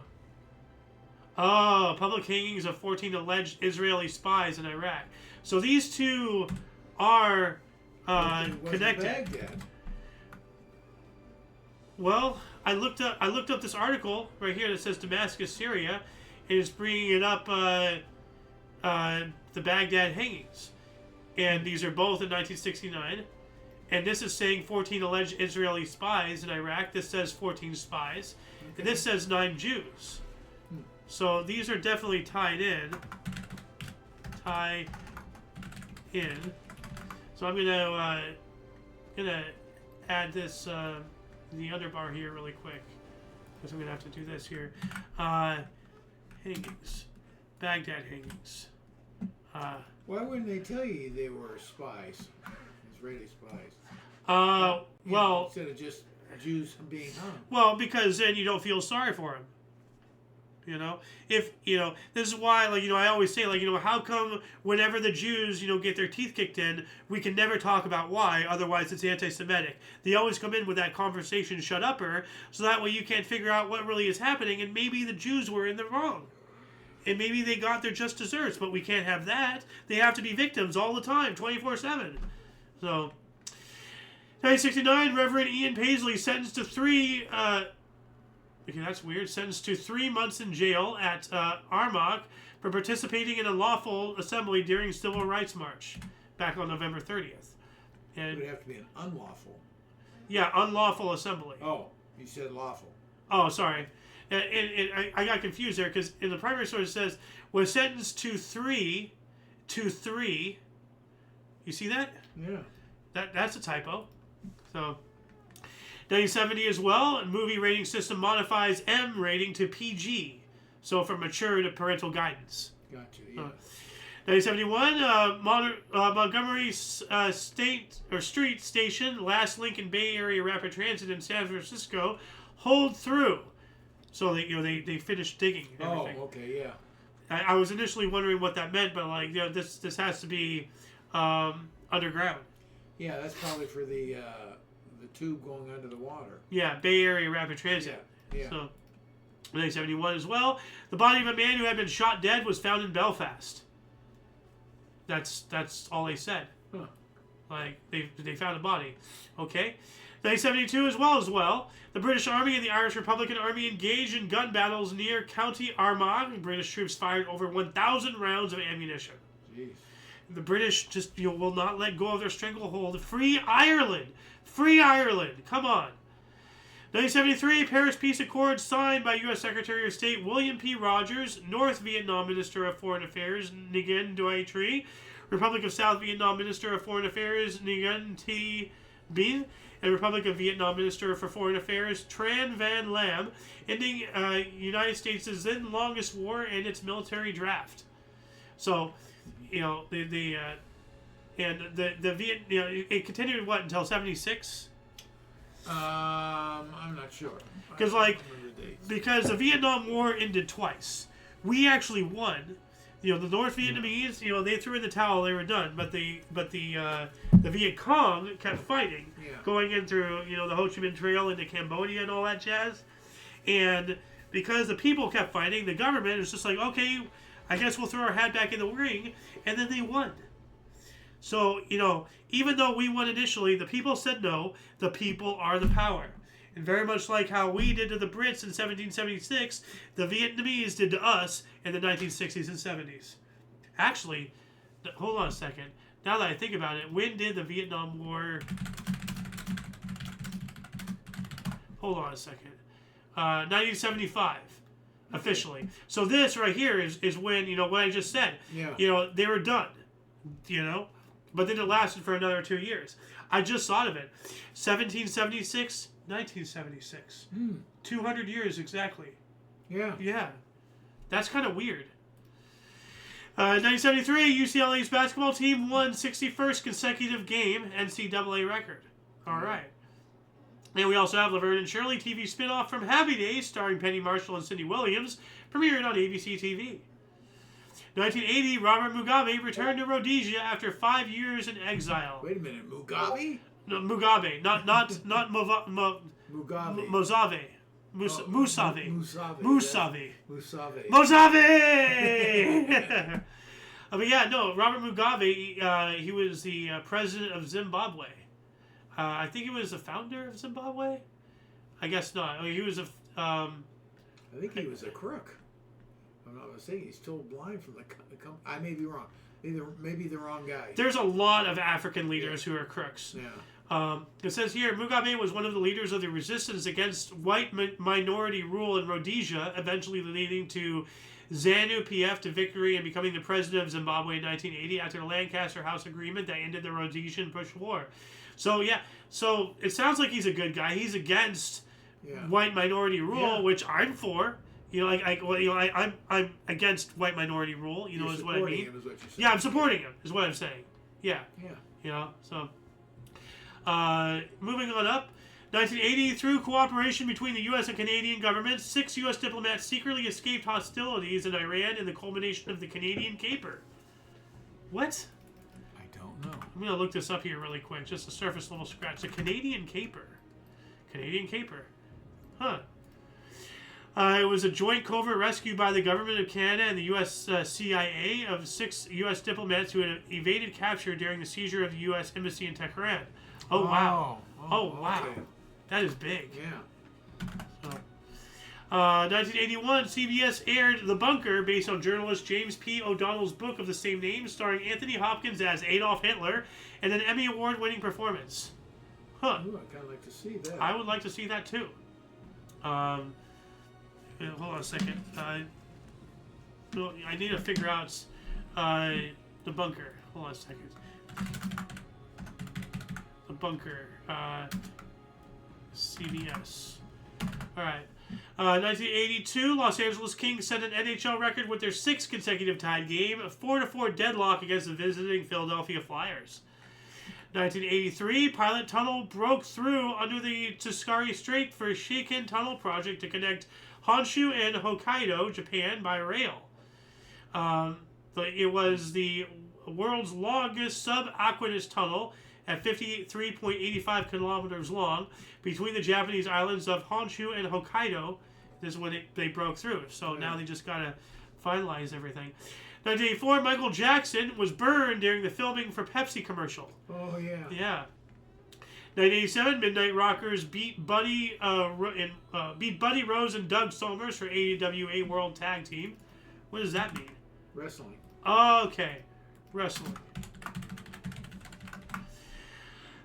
Oh, public hangings of 14 alleged Israeli spies in Iraq. So these two are connected. Baghdad? Well, I looked up this article right here that says Damascus, Syria, and it's bringing it up the Baghdad hangings. And these are both in 1969. And this is saying 14 alleged Israeli spies in Iraq. This says 14 spies. Okay. And this says 9 Jews. So these are definitely tied in. So I'm gonna add this the other bar here really quick, because I'm gonna have to do this here. Hangings, Baghdad hangings. Why wouldn't they tell you they were spies, Israeli spies? Well, instead of just Jews being hung. Well, because then you don't feel sorry for them. If, this is why, I always say, how come whenever the Jews, get their teeth kicked in, we can never talk about why, otherwise it's anti-Semitic. They always come in with that conversation shut-upper, so that way you can't figure out what really is happening, and maybe the Jews were in the wrong. And maybe they got their just desserts, but we can't have that. They have to be victims all the time, 24/7. So, 1969, Reverend Ian Paisley sentenced to 3... Okay, that's weird. Sentenced to 3 months in jail at Armagh for participating in a lawful assembly during Civil Rights March back on November 30th. It would have to be an unlawful. Yeah, unlawful assembly. Oh, you said lawful. Oh, sorry. I got confused there because in the primary source it says was sentenced to 3. You see that? Yeah. That's a typo. So 1970 as well. Movie rating system modifies M rating to PG. So from mature to parental guidance. Gotcha. Yeah. 1971, Montgomery Street Station, last link in Bay Area Rapid Transit in San Francisco, hold through. So they finished digging and everything. Oh, okay, yeah. I was initially wondering what that meant, but like this has to be underground. Yeah, that's probably for the tube going under the water. Yeah, Bay Area Rapid Transit. Yeah. So 1971 as well. The body of a man who had been shot dead was found in Belfast. That's all they said. Huh. Like they found a body. Okay. 1972 as well. The British Army and the Irish Republican Army engaged in gun battles near County Armagh. British troops fired over 1,000 rounds of ammunition. Jeez. The British just will not let go of their stranglehold. Free Ireland! Free Ireland! Come on. 1973, Paris Peace Accord signed by U.S. Secretary of State William P. Rogers, North Vietnam Minister of Foreign Affairs Nguyen Doy Tri, Republic of South Vietnam Minister of Foreign Affairs Nguyen Thi Binh, and Republic of Vietnam Minister for Foreign Affairs Tran Van Lam, ending United States' then longest war and its military draft. So, the Viet, it continued until 76. I'm not sure. Because the Vietnam War ended twice. We actually won. The North Vietnamese, they threw in the towel. They were done. But the Viet Cong kept fighting, going in through the Ho Chi Minh Trail into Cambodia and all that jazz. And because the people kept fighting, the government was just like, okay, I guess we'll throw our hat back in the ring, and then they won. So, even though we won initially, the people said no. The people are the power. And very much like how we did to the Brits in 1776, the Vietnamese did to us in the 1960s and 70s. Actually, hold on a second. Now that I think about it, when did the Vietnam War... Hold on a second. 1975, officially. So this right here is when, what I just said. Yeah. They were done. But then it lasted for another 2 years. I just thought of it. 1776, 1976. 200 years exactly. Yeah. Yeah. That's kind of weird. 1973, UCLA's basketball team won 61st consecutive game NCAA record. All right. And we also have Laverne and Shirley TV spinoff from Happy Days starring Penny Marshall and Cindy Williams, premiered on ABC TV. 1980, Robert Mugabe returned to Rhodesia after 5 years in exile. Wait a minute, Mugabe? No, Mugabe, not Mugabe. Mozave. Musave. But yeah, no, Robert Mugabe, he was the president of Zimbabwe. I think he was the founder of Zimbabwe. I guess not. He was I think he was a crook. I'm not mistaken. He's still blind from the I may be wrong. Maybe the wrong guy. There's a lot of African leaders who are crooks. Yeah. It says here, Mugabe was one of the leaders of the resistance against white minority rule in Rhodesia, eventually leading to ZANU-PF to victory and becoming the president of Zimbabwe in 1980 after the Lancaster House Agreement that ended the Rhodesian Bush War. So yeah, so it sounds like he's a good guy. He's against white minority rule, which I'm for. I'm against white minority rule. Is what I mean. Him is what you're saying. Yeah, I'm supporting him. Is what I'm saying. Yeah. Yeah. So. Moving on up. 1980, through cooperation between the U.S. and Canadian governments, 6 U.S. diplomats secretly escaped hostilities in Iran in the culmination of the Canadian Caper. What? I don't know. I'm going to look this up here really quick, just a surface level scratch. The Canadian Caper. Canadian Caper. Huh. It was a joint covert rescue by the government of Canada and the U.S. CIA of 6 U.S. diplomats who had evaded capture during the seizure of the U.S. Embassy in Tehran. Oh, wow. Oh, wow. Okay. That is big. Yeah. 1981, CBS aired The Bunker, based on journalist James P. O'Donnell's book of the same name, starring Anthony Hopkins as Adolf Hitler, and an Emmy Award-winning performance. Huh. Ooh, I'd kind of like to see that. I would like to see that too. Hold on a second. I need to figure out The Bunker. Hold on a second. The Bunker. CBS. Alright. 1982, Los Angeles Kings set an NHL record with their 6th consecutive tied game, a 4-4 deadlock against the visiting Philadelphia Flyers. 1983, pilot tunnel broke through under the Tsushima Strait for Shiken Tunnel project to connect Honshu and Hokkaido, Japan, by rail. It was the world's longest subaqueous tunnel at 53.85 kilometers long between the Japanese islands of Honshu and Hokkaido. This is when they broke through. So now they just got to finalize everything. 1984, Michael Jackson was burned during the filming for Pepsi commercial. Oh, yeah. Yeah. 1987, Midnight Rockers beat Buddy Rose and Doug Somers for AWA World Tag Team. What does that mean? Wrestling. Okay. Wrestling.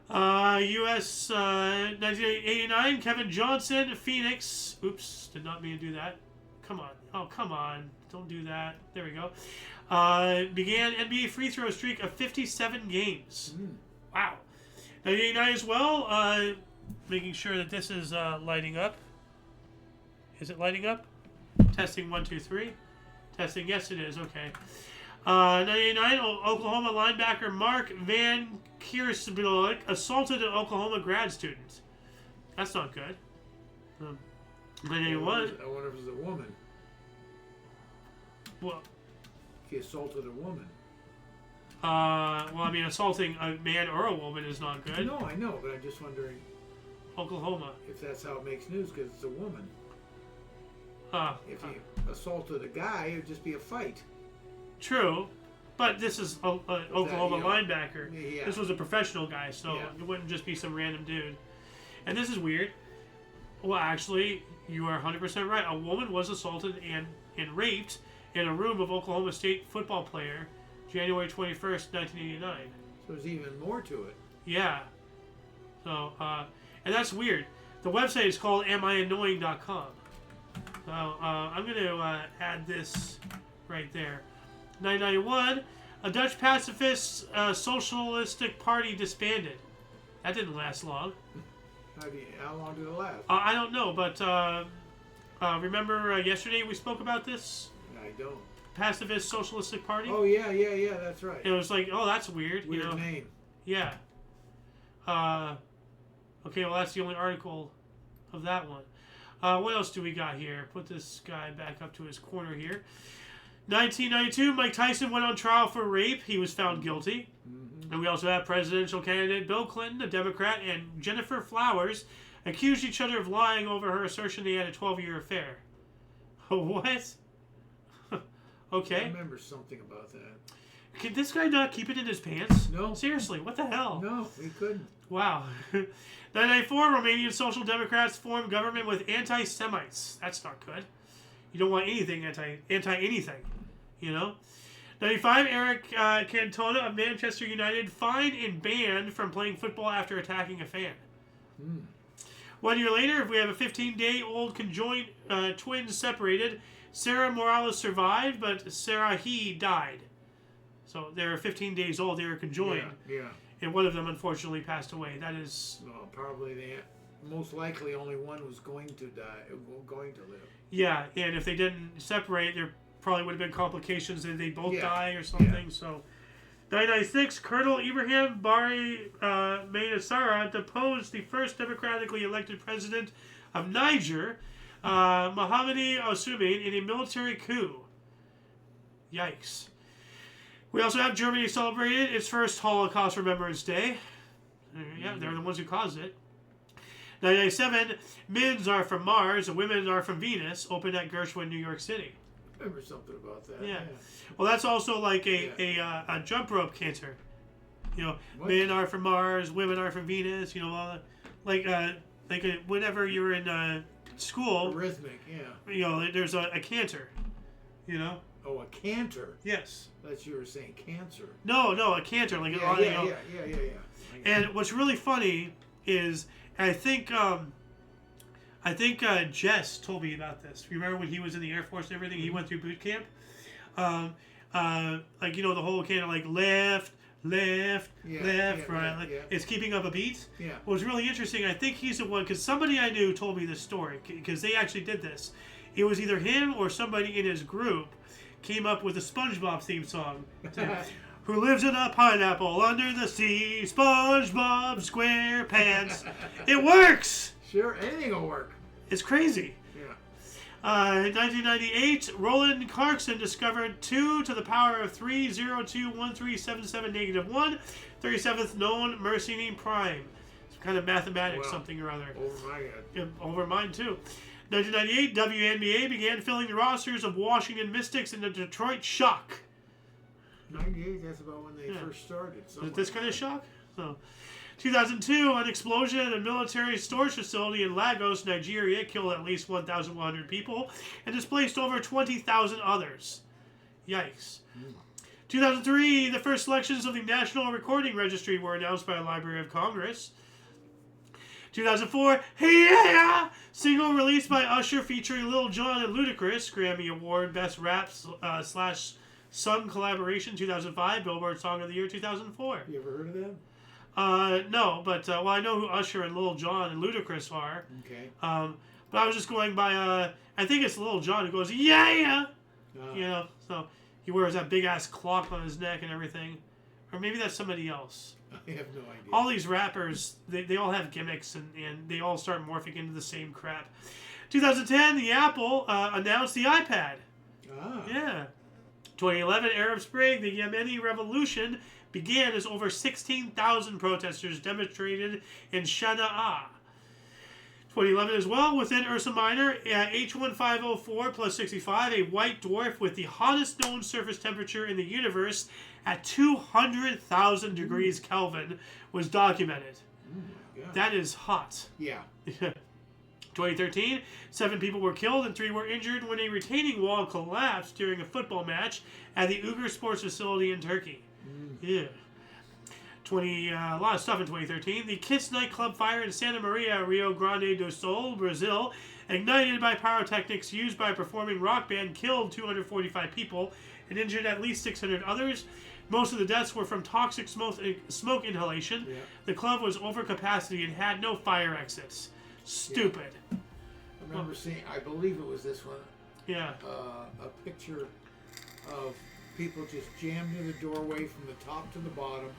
U.S. 1989, Kevin Johnson, Phoenix. Oops, did not mean to do that. Come on. Oh, come on. Don't do that. There we go. Began NBA free throw streak of 57 games. Wow. 1989 as well. Making sure that this is lighting up. Is it lighting up? Testing 1, 2, 3. Testing. Yes, it is. Okay. 1989, Oklahoma linebacker Mark Van Kiersblik assaulted an Oklahoma grad student. That's not good. 1981. I wonder if it was a woman. Well, He assaulted a woman. well, I mean, assaulting a man or a woman is not good. No, I know, but I'm just wondering Oklahoma. if that's how it makes news, because it's a woman. If he assaulted a guy, it would just be a fight. True, but this is an Oklahoma linebacker. Yeah. This was a professional guy, so it wouldn't just be some random dude. And this is weird. Well, actually, you are 100% right. A woman was assaulted and raped in a room of Oklahoma State football player, January 21st, 1989. So there's even more to it. Yeah. So, and that's weird. The website is called amiannoying.com. So, I'm going to add this right there. 1991, a Dutch pacifist socialistic party disbanded. That didn't last long. How long did it last? I don't know, but remember yesterday we spoke about this? I don't. Pacifist Socialistic Party? Oh, yeah, that's right. It was like, oh, that's weird. Weird name. Yeah. Okay, well, that's the only article of that one. What else do we got here? Put this guy back up to his corner here. 1992, Mike Tyson went on trial for rape. He was found guilty. Mm-hmm. And we also have presidential candidate Bill Clinton, a Democrat, and Jennifer Flowers accused each other of lying over her assertion they had a 12-year affair. What? Okay. I remember something about that. Can this guy not keep it in his pants? No. Seriously, what the hell? No, he couldn't. Wow. 1994, Romanian Social Democrats formed government with anti-Semites. That's not good. You don't want anything anti-anything, you know? 95, Eric Cantona of Manchester United fined and banned from playing football after attacking a fan. 1 year later, we have a 15-day-old conjoined twins separated. Sarah Morales survived, but Sarah died. So they were 15 days old. They were conjoined. Yeah. And one of them, unfortunately, passed away. That is... Well, probably most likely only one was going to die, going to live. Yeah, and if they didn't separate, there probably would have been complications that they both die or something. So, 996, Colonel Ibrahim Bari Mainasara deposed the first democratically elected president of Niger, Mohamedi Ousmane, in a military coup. Yikes. We also have Germany celebrated its first Holocaust Remembrance Day. Yeah, they're the ones who caused it. 997, men's are from Mars and women are from Venus, opened at Gershwin, New York City. I remember something about that. Yeah. Well, that's also like a jump rope canter. You know, men are from Mars, women are from Venus. You know, whenever you're in school, Rhythmic, yeah. you know, there's a cantor, you know. Oh, a cantor. Yes. That's you were saying cancer. No, a cantor, like Yeah. And what's really funny is I think Jess told me about this. Remember when he was in the Air Force and everything? He went through boot camp. Like, you know, the whole cantor, like left, right. Like it's keeping up a beat. Yeah. What was really interesting, I think he's the one, because somebody I knew told me this story, because they actually did this. It was either him or somebody in his group came up with a SpongeBob theme song. Who lives in a pineapple under the sea? SpongeBob SquarePants. It works. Sure, anything will work. It's crazy. Yeah. In 1998, Roland Clarkson discovered 2 to the power of 3021377 -1, 37th known Mersenne prime. Some kind of mathematics, something or other. Over my head. Yeah, over mine too. 1998, WNBA began filling the rosters of Washington Mystics and the Detroit Shock. 98, that's about when they first started. Is it this kind of shock? So, 2002, an explosion at a military storage facility in Lagos, Nigeria, killed at least 1,100 people and displaced over 20,000 others. Yikes. 2003, the first selections of the National Recording Registry were announced by the Library of Congress. 2004, Hey Yeah! Single released by Usher featuring Lil Jon and Ludacris, Grammy Award Best Rap / Sung Collaboration 2005, Billboard Song of the Year 2004. You ever heard of them? No, but well, I know who Usher and Lil Jon and Ludacris are. Okay. But I was just going by, I think it's Lil Jon who goes, yeah! You know, so he wears that big ass clock on his neck and everything. Or maybe that's somebody else. I have no idea. All these rappers, they all have gimmicks and they all start morphing into the same crap. 2010, the Apple announced the iPad. Yeah. 2011, Arab Spring, the Yemeni Revolution began as over 16,000 protesters demonstrated in Sana'a. 2011 as well, within Ursa Minor, H1504 plus 65, a white dwarf with the hottest known surface temperature in the universe at 200,000 degrees Kelvin was documented. That is hot. Yeah. 2013, 7 people were killed and 3 were injured when a retaining wall collapsed during a football match at the Uyghur Sports Facility in Turkey. Yeah. A lot of stuff in 2013. The Kiss nightclub fire in Santa Maria, Rio Grande do Sul, Brazil, ignited by pyrotechnics used by a performing rock band, killed 245 people and injured at least 600 others. Most of the deaths were from toxic smoke inhalation. Yeah. The club was over capacity and had no fire exits. Stupid. Yeah. I remember seeing, I believe it was this one. Yeah. A picture of people just jammed in the doorway from the top to the bottom,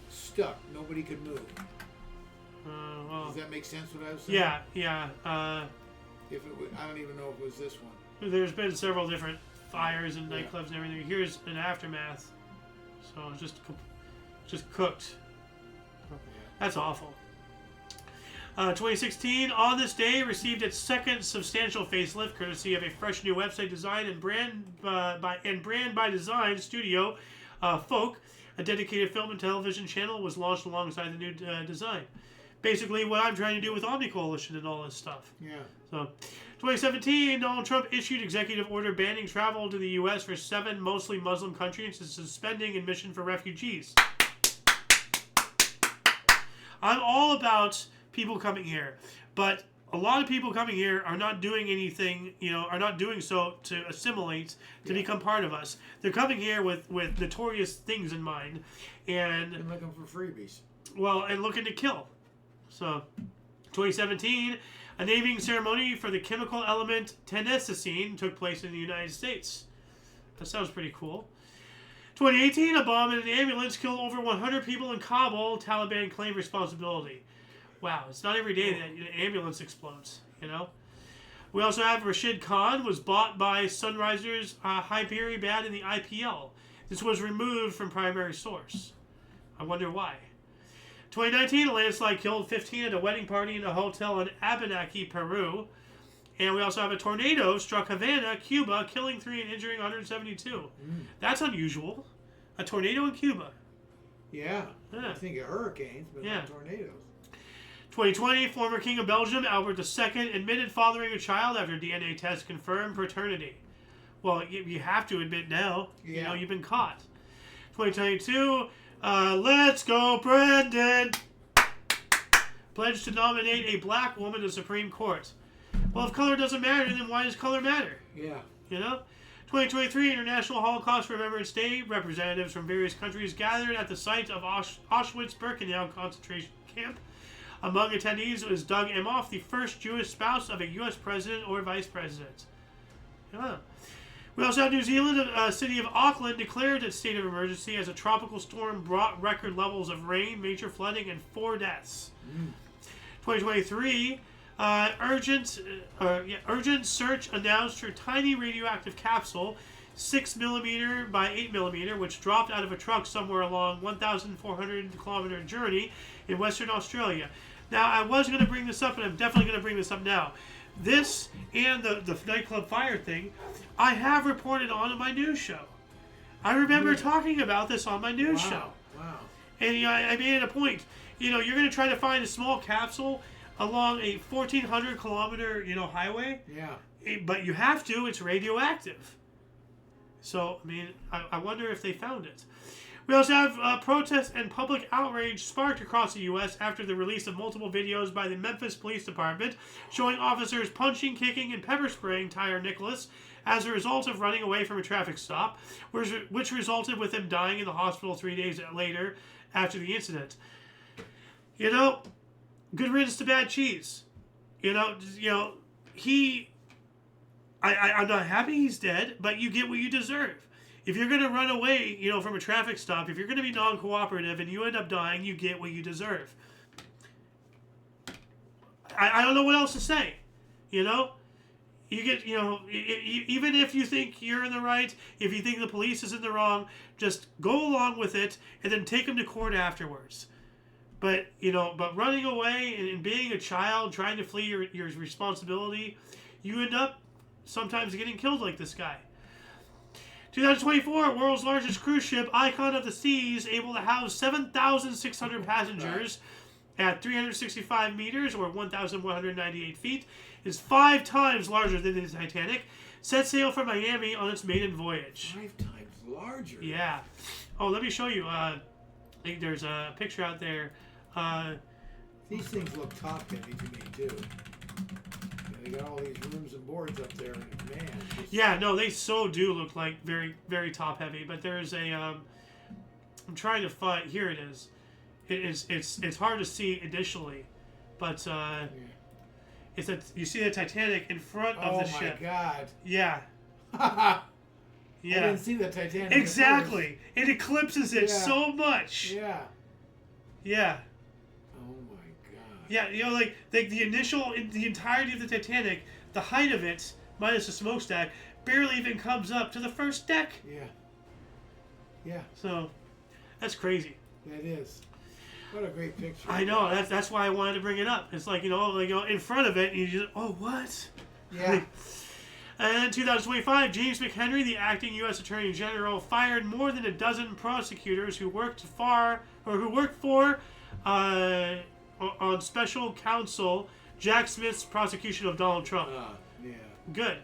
stuck. Nobody could move. Well, does that make sense what I was saying? Yeah. If it was, I don't even know if it was this one. There's been several different fires and nightclubs and everything. Here's an aftermath. So it's just cooked. That's awful. 2016, on this day, received its second substantial facelift, courtesy of a fresh new website design and brand by design studio, Folk. A dedicated film and television channel was launched alongside the new design. Basically, what I'm trying to do with Omni Coalition and all this stuff. Yeah. So, 2017, Donald Trump issued executive order banning travel to the U.S. for 7 mostly Muslim countries and suspending admission for refugees. I'm all about people coming here, but a lot of people coming here are not doing anything, are not doing so to assimilate, to become part of us. They're coming here with notorious things in mind, and looking for freebies. Well, and looking to kill. So, 2017, a naming ceremony for the chemical element tenacicine took place in the United States. That sounds pretty cool. 2018, a bomb in an ambulance killed over 100 people in Kabul. Taliban claimed responsibility. Wow, it's not every day that an ambulance explodes, We also have Rashid Khan was bought by Sunrisers Hyderabad in the IPL. This was removed from primary source. I wonder why. 2019, a landslide killed 15 at a wedding party in a hotel in Abenaki, Peru. And we also have a tornado struck Havana, Cuba, killing 3 and injuring 172. That's unusual. A tornado in Cuba. Yeah. I think of hurricanes, but not tornadoes. 2020, former King of Belgium, Albert II, admitted fathering a child after DNA test confirmed paternity. Well, you have to admit now. Yeah. You know, you've been caught. 2022, let's go, Brendan! Pledged to nominate a black woman to the Supreme Court. Well, if color doesn't matter, then why does color matter? Yeah. You know? 2023, International Holocaust Remembrance Day. Representatives from various countries gathered at the site of Auschwitz-Birkenau concentration camp. Among attendees was Doug Emhoff, the first Jewish spouse of a U.S. president or vice president. Yeah. We also have New Zealand, city of Auckland declared its state of emergency as a tropical storm brought record levels of rain, major flooding, and 4 deaths. 2023, urgent search announced for tiny radioactive capsule, 6mm by 8mm, which dropped out of a truck somewhere along 1,400-kilometer journey in Western Australia. Now, I was going to bring this up, and I'm definitely going to bring this up now. This and the nightclub fire thing, I have reported on in my news show. I remember talking about this on my news show. Wow. And you know, I made it a point. You know, you're going to try to find a small capsule along a 1,400-kilometer, highway. Yeah. But you have to. It's radioactive. So, I mean, I wonder if they found it. We also have protests and public outrage sparked across the U.S. after the release of multiple videos by the Memphis Police Department showing officers punching, kicking, and pepper spraying Tyre Nicholas as a result of running away from a traffic stop, which resulted with him dying in the hospital 3 days later after the incident. You know, good riddance to bad cheese. I'm not happy he's dead, but you get what you deserve. If you're going to run away, from a traffic stop, if you're going to be non-cooperative and you end up dying, you get what you deserve. I don't know what else to say. You get, even if you think you're in the right, if you think the police is in the wrong, just go along with it and then take them to court afterwards. But running away and being a child, trying to flee your responsibility, you end up sometimes getting killed like this guy. 2024, world's largest cruise ship, Icon of the Seas, able to house 7,600 passengers at 365 meters or 1,198 feet, is 5 times larger than the Titanic, set sail from Miami on its maiden voyage. 5 times larger? Yeah. Oh, let me show you. I think there's a picture out there. These things look top heavy to me, too. They got all these rooms and boards up there, and man. Yeah, no, they so do look like very, very top heavy. But there's a, I'm trying to find. Here it is. It's hard to see initially, but you see the Titanic in front of the ship. Oh my God. Yeah. Yeah. I didn't see the Titanic. Exactly. It eclipses it so much. Yeah. Yeah. Oh my God. Yeah, like the initial, the entirety of the Titanic, the height of it, minus the smokestack, barely even comes up to the first deck. Yeah. Yeah. So, that's crazy. That is. What a great picture. I know. That's why I wanted to bring it up. It's like, in front of it, and you just, oh, what? Yeah. And 2025, James McHenry, the acting U.S. Attorney General, fired more than a dozen prosecutors who worked for on special counsel Jack Smith's prosecution of Donald Trump. Yeah. Good.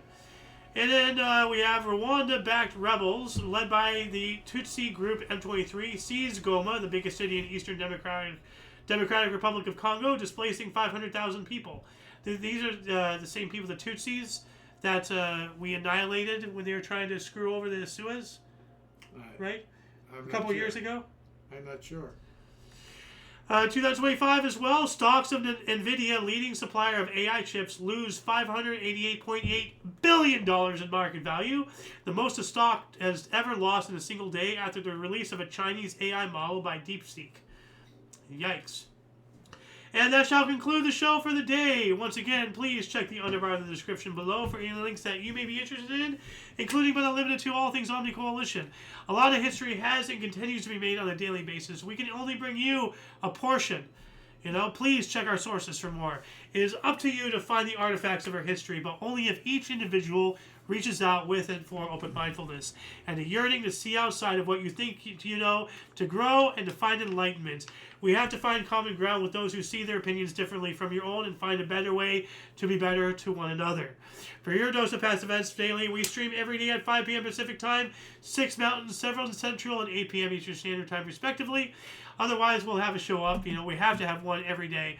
And then we have Rwanda-backed rebels led by the Tutsi group M23 seized Goma, the biggest city in Eastern Democratic Republic of Congo, displacing 500,000 people. These are the same people, the Tutsis, that we annihilated when they were trying to screw over the Suez, right? A couple years ago. I'm not sure. 2025 as well, stocks of NVIDIA, leading supplier of AI chips, lose $588.8 billion in market value, the most the stock has ever lost in a single day after the release of a Chinese AI model by DeepSeek. Yikes. And that shall conclude the show for the day. Once again, please check the underbar of the description below for any links that you may be interested in, including but not limited to all things Omni Coalition. A lot of history has and continues to be made on a daily basis. We can only bring you a portion. Please check our sources for more. It is up to you to find the artifacts of our history, but only if each individual reaches out with and for open mindfulness and a yearning to see outside of what you think you know, to grow and to find enlightenment. We have to find common ground with those who see their opinions differently from your own and find a better way to be better to one another. For your dose of past events daily, we stream every day at 5 p.m. Pacific Time, 6 Mountain, 7 Central, and 8 p.m. Eastern Standard Time, respectively. Otherwise, we'll have a show up. We have to have one every day.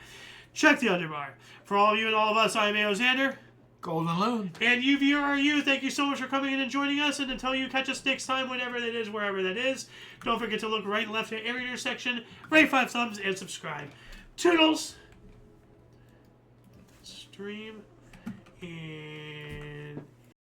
Check the underbar. For all of you and all of us, I'm Xander. Golden Loon. And you, viewer, are you. Thank you so much for coming in and joining us. And until you catch us next time, whenever that is, wherever that is, don't forget to look right and left at every intersection, rate 5 thumbs, and subscribe. Toodles! Stream. And